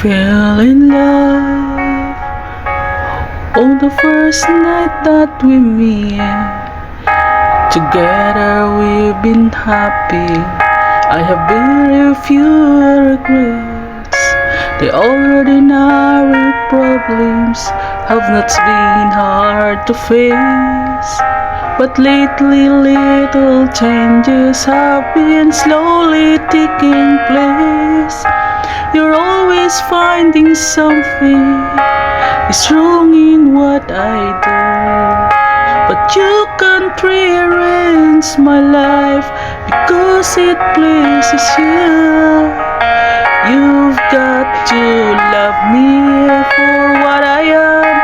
fell in love on the first night that we met. Together we've been happy. I have very few regrets. The ordinary problems have not been hard to face, but lately little changes have been slowly taking place. You're always finding something is wrong in what I do, but you can't rearrange my life because it pleases you. You've got to love me for what I am,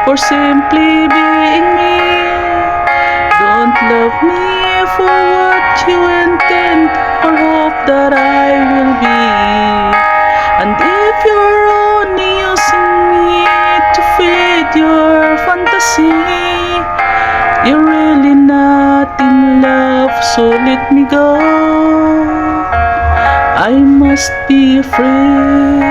for simply being me. Don't love me for what you intend or hope that I will be. And if you're only using me to feed your fantasy, you're really not in love, so let me go. I must be free.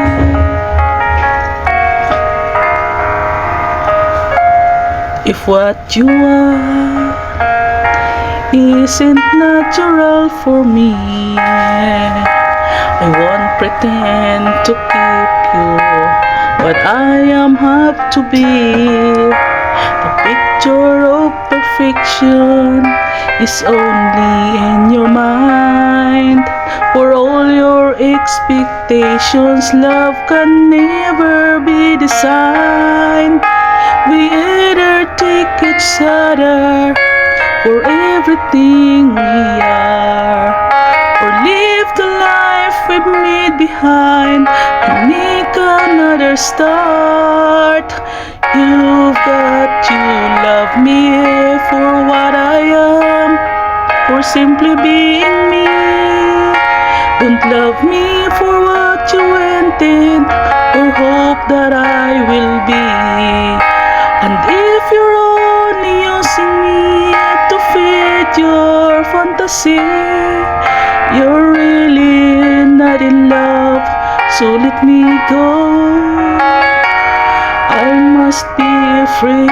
If what you want isn't natural for me, I won't pretend to keep you what I am have to be. The picture of perfection is only in your mind. For all your expectations, love can never be designed. We either take each other for everything we are, or live the life we've made behind and make another start. You've got to love me for what I am, for simply being me. Don't love me for what you intend or hope that I will be. And if you're only using me to feed your fantasy, you're really not in love, so let me go. I must be free.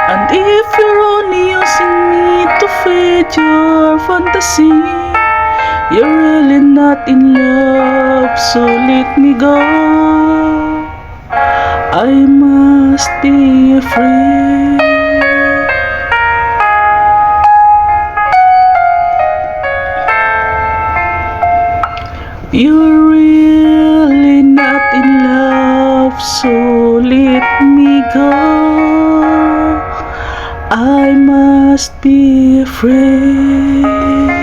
And if you're only using me to feed your fantasy, you're really not in love, so let me go. I must be free. You're really not in love, so let me go. I must be free.